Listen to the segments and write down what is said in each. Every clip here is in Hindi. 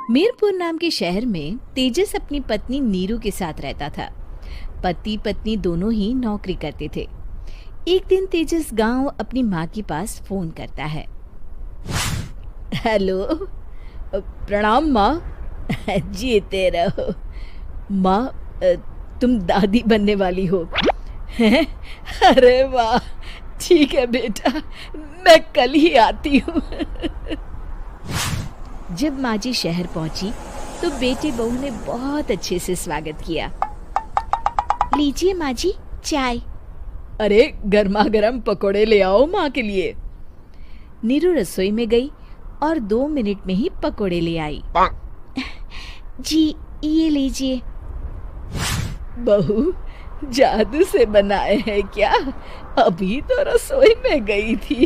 मीरपुर नाम के शहर में तेजस अपनी पत्नी नीरू के साथ रहता था। पति पत्नी दोनों ही नौकरी करते थे। एक दिन तेजस गांव अपनी माँ के पास फोन करता है। हेलो, प्रणाम माँ। जीते रहो माँ, तुम दादी बनने वाली हो हैं? अरे वाह, ठीक है बेटा, मैं कल ही आती हूँ। जब माँ जी शहर पहुंची तो बेटे बहू ने बहुत अच्छे से स्वागत किया। लीजिए माँ जी, चाय। अरे गर्मा गर्म पकोड़े ले आओ माँ के लिए। नीरू रसोई में गई और 2 मिनट में ही पकोड़े ले आई। जी ये लीजिए। बहू, जादू से बनाए हैं क्या? अभी तो रसोई में गई थी।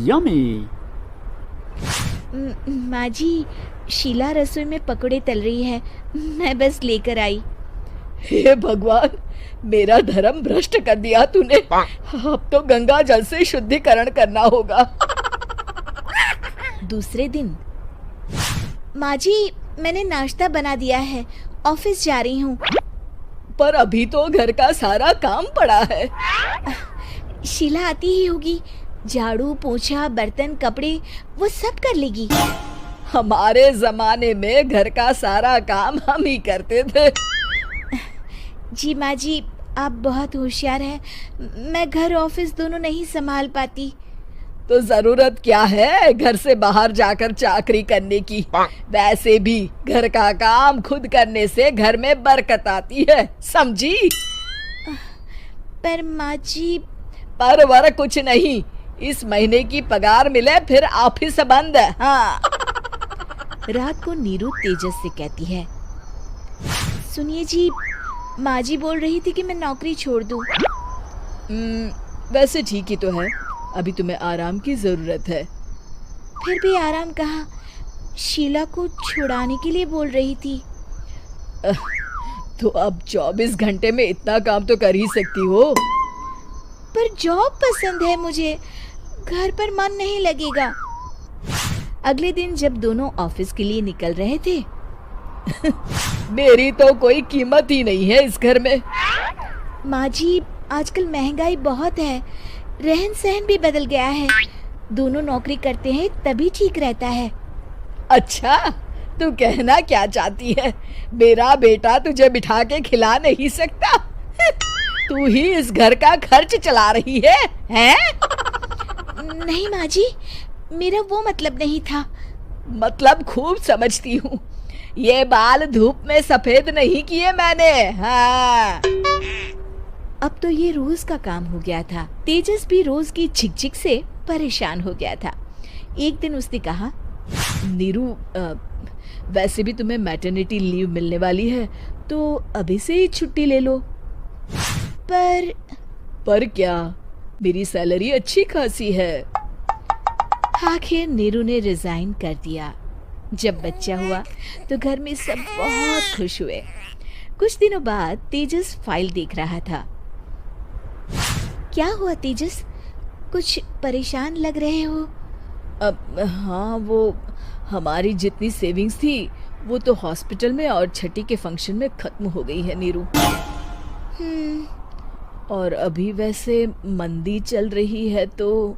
यम्मी। माँ जी, शीला रसोई में पकोड़े तल रही है, मैं बस लेकर आई। हे भगवान, मेरा धर्म भ्रष्ट कर दिया तूने। अब तो गंगा जल से शुद्धिकरण करना होगा। दूसरे दिन, माँ जी मैंने नाश्ता बना दिया है, ऑफिस जा रही हूँ। पर अभी तो घर का सारा काम पड़ा है। शीला आती ही होगी, झाड़ू पोछा बर्तन कपड़े वो सब कर लेगी। हमारे जमाने में घर का सारा काम हम ही करते थे। जी माँ जी, आप बहुत होशियार हैं, मैं घर ऑफिस दोनों नहीं संभाल पाती। तो जरूरत क्या है घर से बाहर जाकर चाकरी करने की? वैसे भी घर का काम खुद करने से घर में बरकत आती है, समझी? पर माँ जी। पर वर कुछ नहीं, इस महीने की पगार मिले फिर ऑफिस बंद। हाँ। रात को नीरू तेजस से कहती है, सुनिए जी, माँ जी बोल रही थी कि मैं नौकरी छोड़ दूं। वैसे ठीक ही तो है, अभी तुम्हें आराम की जरूरत है। फिर भी आराम कहाँ, शीला को छुड़ाने के लिए बोल रही थी। तो अब 24 घंटे में इतना काम तो कर ही सकती हो। पर जॉब पसंद है मुझे, घर पर मन नहीं लगेगा। अगले दिन जब दोनों ऑफिस के लिए निकल रहे थे, मेरी तो कोई कीमत ही नहीं है इस घर में। माँ जी, आजकल महंगाई बहुत है, रहन सहन भी बदल गया है, दोनों नौकरी करते हैं तभी ठीक रहता है। अच्छा, तू कहना क्या चाहती है? मेरा बेटा तुझे बिठा के खिला नहीं सकता? तू ही इस घर का खर्च चला रही है, हैं? नहीं माँ जी, मेरा वो मतलब नहीं था। मतलब खूब समझती हूँ, ये बाल धूप में सफेद नहीं किए मैंने। हाँ। अब तो ये रोज का काम हो गया था। तेजस भी रोज की झिकझिक से परेशान हो गया था। एक दिन उसने कहा, नीरू, वैसे भी तुम्हें मैटरनिटी लीव मिलने वाली है, तो अभी से ही छुट्टी ले लो। पर क्या, मेरी सैलरी अच्छी खासी है। आखिर नीरू ने रिजाइन कर दिया। जब बच्चा हुआ तो घर में सब बहुत खुश हुए। कुछ दिनों बाद तेजस फाइल देख रहा था। क्या हुआ तेजस, कुछ परेशान लग रहे हो? हाँ, वो हमारी जितनी सेविंग्स थी वो तो हॉस्पिटल में और छठी के फंक्शन में खत्म हो गई है नीरू। और अभी वैसे मंदी चल रही है तो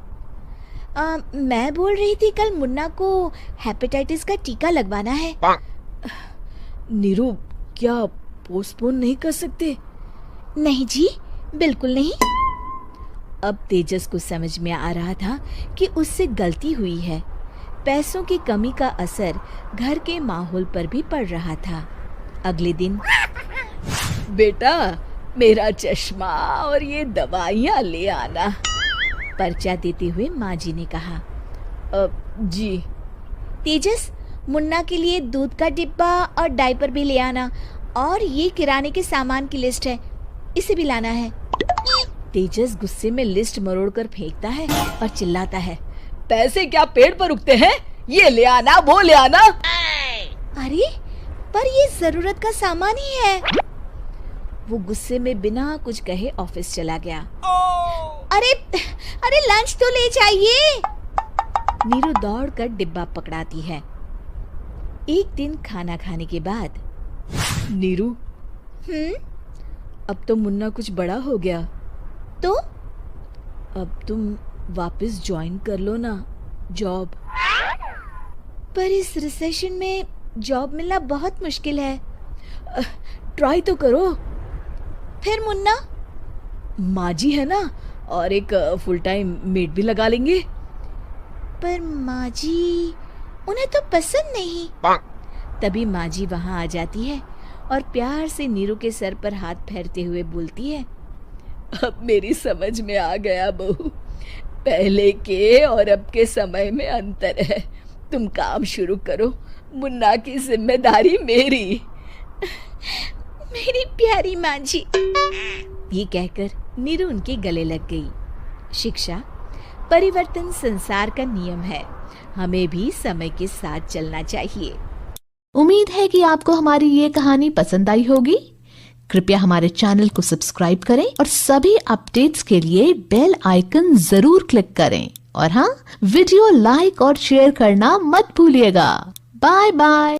मैं बोल रही थी कल मुन्ना को हेपेटाइटिस का टीका लगवाना है। नीरू, क्या पोस्टपोन नहीं कर सकते? नहीं जी, बिल्कुल नहीं। अब तेजस को समझ में आ रहा था कि उससे गलती हुई है। पैसों की कमी का असर घर के माहौल पर भी पड़ रहा था। अगले दिन, बेटा मेरा चश्मा और ये दवाइयाँ ले आना, पर्चा देते हुए माँ जी ने कहा। जी। तेजस, मुन्ना के लिए दूध का डिब्बा और डायपर भी ले आना, और ये किराने के सामान की लिस्ट है, इसे भी लाना है। तेजस गुस्से में लिस्ट मरोड़कर फेंकता है और चिल्लाता है, पैसे क्या पेड़ पर उगते हैं? ये ले आना, वो ले आना। अरे पर ये जरूरत का सामान ही है। वो गुस्से में बिना कुछ कहे ऑफिस चला गया। अरे लंच तो ले जाइए। नीरू दौड़कर डिब्बा पकड़ाती है। एक दिन खाना खाने के बाद, नीरू, अब तो मुन्ना कुछ बड़ा हो गया, तो अब तुम वापस ज्वाइन कर लो ना जॉब। पर इस रिसेशन में जॉब मिलना बहुत मुश्किल है। ट्राई तो करो। फिर मुन्ना? माँ जी है ना, और एक फुल टाइम मेड भी लगा लेंगे। पर माँ जी, उन्हें तो पसंद नहीं। तभी माँ जी वहाँ आ जाती है और प्यार से नीरू के सर पर हाथ फेरते हुए बोलती है, अब मेरी समझ में आ गया बहू, पहले के और अब के समय में अंतर है। तुम काम शुरू करो, मुन्ना की जिम्मेदारी मेरी। मेरी प्यारी माँ जी। ये कहकर नीरू उनके गले लग गई। शिक्षा, परिवर्तन संसार का नियम है, हमें भी समय के साथ चलना चाहिए। उम्मीद है कि आपको हमारी ये कहानी पसंद आई होगी। कृपया हमारे चैनल को सब्सक्राइब करें और सभी अपडेट्स के लिए बेल आइकन जरूर क्लिक करें। और हाँ, वीडियो लाइक और शेयर करना मत भूलिएगा। Bye bye.